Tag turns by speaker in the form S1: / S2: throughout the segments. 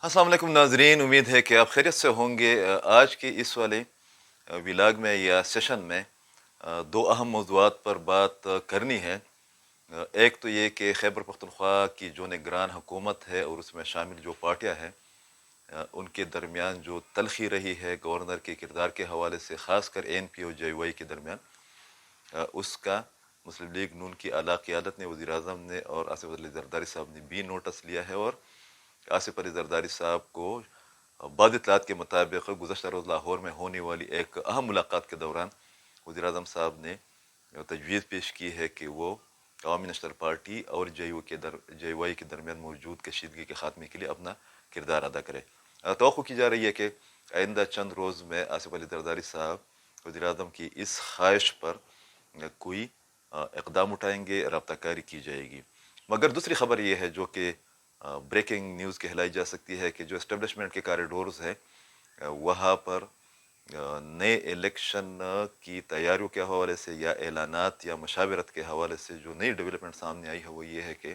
S1: अस्सलाम वालेकुम नाजरीन, उम्मीद है कि आप खैरियत से होंगे। आज के इस वाले व्लॉग में या सेशन में दो अहम मौज़ूआत पर बात करनी है। एक तो ये कि खैबर पख्तूनख्वा की जो निगरान हुकूमत है और उसमें शामिल जो पार्टियां हैं उनके दरमियान जो तलखी रही है गवर्नर के किरदार के हवाले से, ख़ासकर एन पी और जे वाई के दरमियान, उसका मुस्लिम लीग नून की आला क़ियादत ने, वज़ीर आज़म ने और आसिफ अली ज़रदारी साहब ने भी नोटिस लिया है। और आसिफ अली ज़रदारी साहब को बाद इत्तलात के मुताबिक गुज़श्ता रोज़ लाहौर में होने वाली एक अहम मुलाकात के दौरान वज़ीर आज़म साहब ने तजवीज़ पेश की है कि वो अवामी नेशनल पार्टी और जे वाई के दरमियान मौजूद कशीदगी के ख़ात्मे के लिए अपना किरदार अदा करे। तवक्को की जा रही है कि आइंदा चंद रोज़ में आसिफ अली ज़रदारी साहब वज़ीर आज़म की इस ख्वाहिश पर कोई इक़दाम उठाएंगे, रब्ताकारी की जाएगी। मगर दूसरी खबर ये है जो कि ब्रेकिंग न्यूज़ कहलाई जा सकती है कि जो इस्टेब्लिशमेंट के कॉरिडोर्स है वहाँ पर नए इलेक्शन की तैयारियों के हवाले से या ऐलानात या मशावरत के हवाले से जो नई डेवलपमेंट सामने आई है वो ये है कि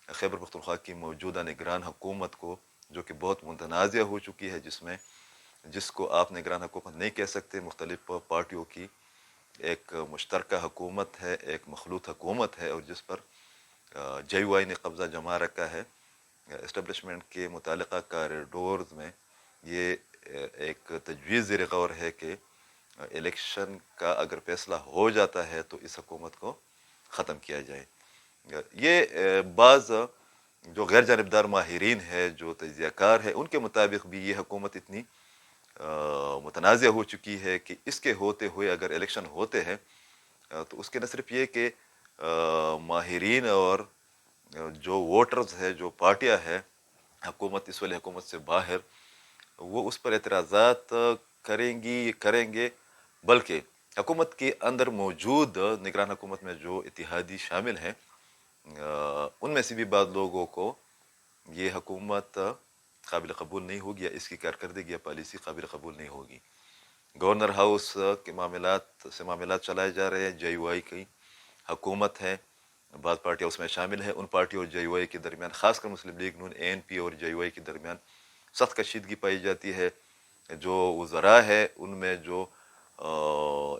S1: खैबर पख्तूनख्वा की मौजूदा निगरान हुकूमत को, जो कि बहुत मुतनाज़ हो चुकी है, जिसको आप निगरान हुकूमत नहीं कह सकते, मुख्तलिफ पार्टियों की एक मुश्तरका हुकूमत है, एक मखलूत हुकूमत है, और जिस पर जे वाई ने कब्ज़ा जमा रखा है। इस्टेब्लिशमेंट के मुतालिका कॉरिडोर्स में ये एक तजवीज़ ज़ेर गौर है कि इलेक्शन का अगर फैसला हो जाता है तो इस हुकूमत को ख़त्म किया जाए। ये बाज़ जो गैर जानिबदार माहिरीन है, जो तजियाकार है, उनके मुताबिक भी ये हुकूमत इतनी मुतनाज़ हो चुकी है कि इसके होते हुए अगर इलेक्शन होते हैं तो उसके न सिर्फ ये कि माहिरीन और जो वोटर्स है, जो पार्टियां है हुकूमत, इस वाली हुकूमत से बाहर, वो उस पर एतराज़ात करेंगे, बल्कि हुकूमत के अंदर मौजूद निगरान हुकूमत में जो इत्तेहादी शामिल हैं उनमें से भी बाद लोगों को ये हुकूमत काबिल कबूल नहीं होगी या इसकी कारकर्दगी या पॉलिसी काबिल कबूल नहीं होगी। गवर्नर हाउस के मामलात चलाए जा रहे हैं, जे वाई की हुकूमत है, बाद पार्टियाँ उसमें शामिल हैं। उन पार्टियों और जे वाई के दरमियान, खासकर मुस्लिम लीग नून, एन पी और जे वाई के दरमियान सख्त कशीदगी पाई जाती है। जो वज़रा है उनमें जो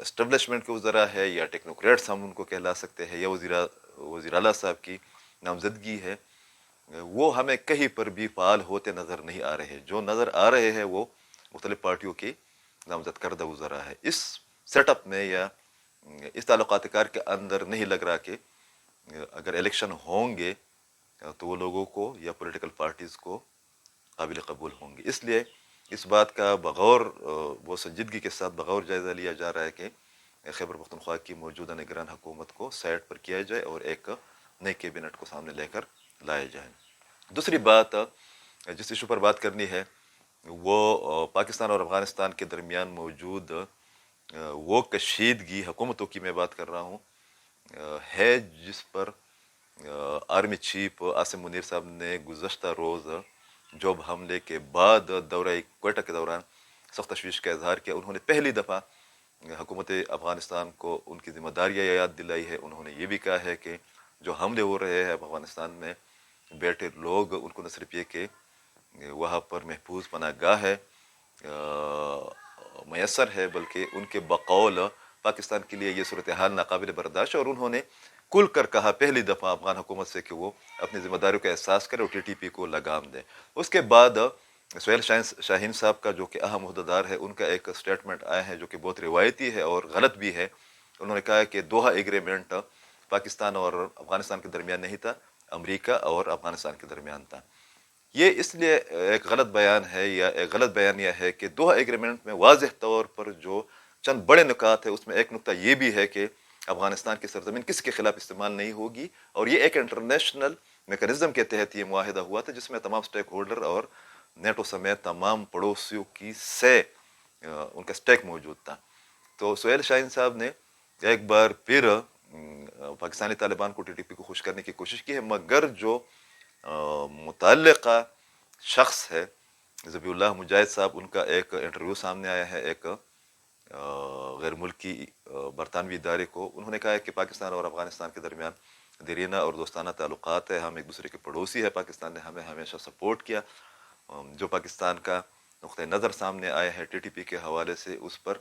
S1: इस्टबलिशमेंट के वज़रा है या टेक्नोक्रेट्स हम उनको कहला सकते हैं, या वज़ीर आला साहब की नामजदगी है, वो हमें कहीं पर भी फ़ाल होते नज़र नहीं आ रहे। जो नज़र आ रहे हैं वो मुख्तलिफ पार्टियों की नामजद करदा वज़रा है। इस सेटअप में या इस ताल्लुकात कार के अंदर नहीं लग रहा कि अगर इलेक्शन होंगे तो वो लोगों को या पॉलिटिकल पार्टीज़ को काबिल कबूल होंगे। इसलिए इस बात का बगौर वो संजीदगी के साथ बगौर जायज़ा लिया जा रहा है कि खैबर पख्तूनख्वा की मौजूदा निगरान हुकूमत को साइड पर किया जाए और एक नई कैबिनेट को सामने लेकर लाया जाए। दूसरी बात जिस इशू पर बात करनी है वो पाकिस्तान और अफ़गानिस्तान के दरमियान मौजूद वो कशीदगी, हुकूमतों की मैं बात कर रहा हूँ, है जिस पर आर्मी चीफ आसिम मुनीर साहब ने गुज़श्ता रोज़ जॉब हमले के बाद दौरा क्वेटा के दौरान सख्त तशवीश का इजहार किया। उन्होंने पहली दफ़ा हुकूमत अफ़गानिस्तान को उनकी ज़िम्मेदारियाँ याद दिलाई है। उन्होंने ये भी कहा है कि जो हमले हो रहे हैं अफ़गानिस्तान में बैठे लोग, उनको न सिर्फ ये कि वहाँ पर महफूज पनाह गाह है मैसर है, बल्कि उनके बकौल पाकिस्तान के लिए ये सूरत हाल नाकाबिल बर्दाश्त। और उन्होंने खुल कर कहा पहली दफ़ा अफगान हुकूमत से कि वो अपनी ज़िम्मेदारियों का एहसास करे और TTP को लगाम दें। उसके बाद सुहेल शाहीन साहब का, जो कि अहम अहदेदार है, उनका एक स्टेटमेंट आया है जो कि बहुत रिवायती है और गलत भी है। उन्होंने कहा कि दोहा एग्रीमेंट पाकिस्तान और अफगानिस्तान के दरमियान नहीं था, अमरीका और अफगानिस्तान के दरमियान था। ये इसलिए एक गलत बयान है या एक गलत बयानिया है कि दोहा एग्रीमेंट में वाज़ेह तौर पर जो चंद बड़े नुकात है उसमें एक नुकता ये भी है कि अफगानिस्तान की सरजमीन किसी के खिलाफ इस्तेमाल नहीं होगी, और ये एक इंटरनेशनल मेकनिज़म के तहत ये मुआहिदा हुआ था जिसमें तमाम स्टेक होल्डर और नेटो समेत तमाम पड़ोसियों की उनका स्टेक मौजूद था। तो सुहेल शाहीन साहब ने एक बार फिर पाकिस्तानी तालिबान को TTP को खुश करने की कोशिश की है, मगर जो मुतल्लिका शख्स है ذبیح اللہ مجاہد صاحب، ان کا ایک انٹرویو سامنے آیا ہے ایک غیر ملکی برطانوی ادارے کو. انہوں نے کہا ہے کہ پاکستان اور افغانستان کے درمیان دیرینہ اور دوستانہ تعلقات ہے، ہم ایک دوسرے کے پڑوسی ہے، پاکستان نے ہمیں ہمیشہ سپورٹ کیا. جو پاکستان کا نقطۂ نظر سامنے آیا ہے TTP کے حوالے سے، اس پر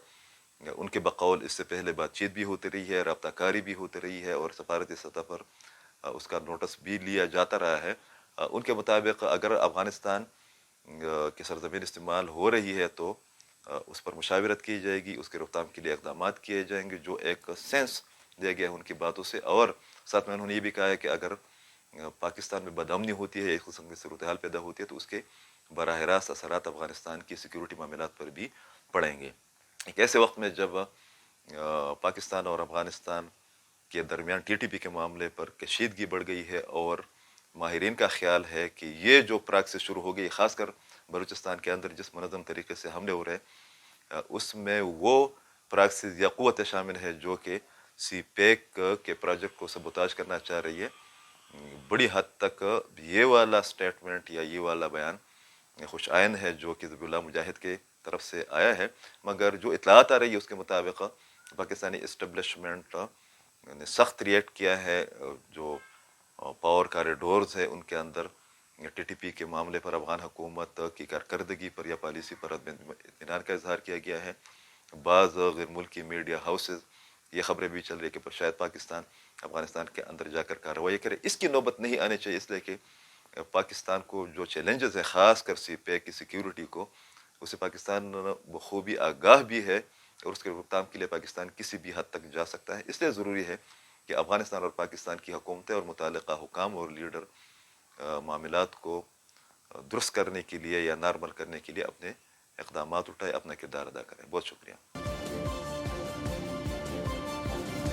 S1: ان کے بقول اس سے پہلے بات چیت بھی ہوتی رہی ہے، رابطہ کاری بھی ہوتی رہی ہے، اور سفارتی سطح پر اس کا نوٹس بھی لیا جاتا رہا ہے. ان کے مطابق اگر افغانستان کی سرزمین استعمال ہو رہی ہے تو اس پر مشاورت کی جائے گی، اس کے روک تھام کے لیے اقدامات کیے جائیں گے، جو ایک سینس دیا گیا ہے ان کی باتوں سے. اور ساتھ میں انہوں نے یہ بھی کہا ہے کہ اگر پاکستان میں بدامنی ہوتی ہے، ایک قسم کی صورتحال پیدا ہوتی ہے، تو اس کے براہ راست اثرات افغانستان کی سیکیورٹی معاملات پر بھی پڑیں گے. ایک ایسے وقت میں جب پاکستان اور افغانستان کے درمیان TTP کے معاملے پر کشیدگی بڑھ گئی ہے، اور ماہرین کا خیال ہے کہ یہ جو پریکٹس شروع ہو گئی، خاص کر بلوچستان کے اندر جس منظم طریقے سے حملے ہو رہے ہیں، اس میں وہ پریکٹس یا قوتیں شامل ہے جو کہ سی پیک کے پروجیکٹ کو سبوتاج کرنا چاہ رہی ہے. بڑی حد تک یہ والا سٹیٹمنٹ یا یہ والا بیان خوش آئین ہے جو کہ ذبیح اللہ مجاہد کے طرف سے آیا ہے، مگر جو اطلاعات آ رہی ہے اس کے مطابق پاکستانی اسٹیبلشمنٹ نے سخت ریئیکٹ کیا ہے. جو پاور کاریڈورز ہے ان کے اندر TTP کے معاملے پر افغان حکومت کی کارکردگی پر یا پالیسی پر اطمینان کا اظہار کیا گیا ہے. بعض غیر ملکی میڈیا ہاؤسز یہ خبریں بھی چل رہی ہے کہ شاید پاکستان افغانستان کے اندر جا کر کارروائی کرے. اس کی نوبت نہیں آنی چاہیے، اس لیے کہ پاکستان کو جو چیلنجز ہے، خاص کر سی پیک کی سیکیورٹی کو، اسے پاکستان بخوبی آگاہ بھی ہے، اور اس کے روک کے لیے پاکستان کسی بھی حد تک جا سکتا ہے. اس لیے ضروری ہے کہ افغانستان اور پاکستان کی حکومتیں اور متعلقہ حکام اور لیڈر معاملات کو درست کرنے کے لیے یا نارمل کرنے کے لیے اپنے اقدامات اٹھائے، اپنا کردار ادا کریں. بہت شکریہ.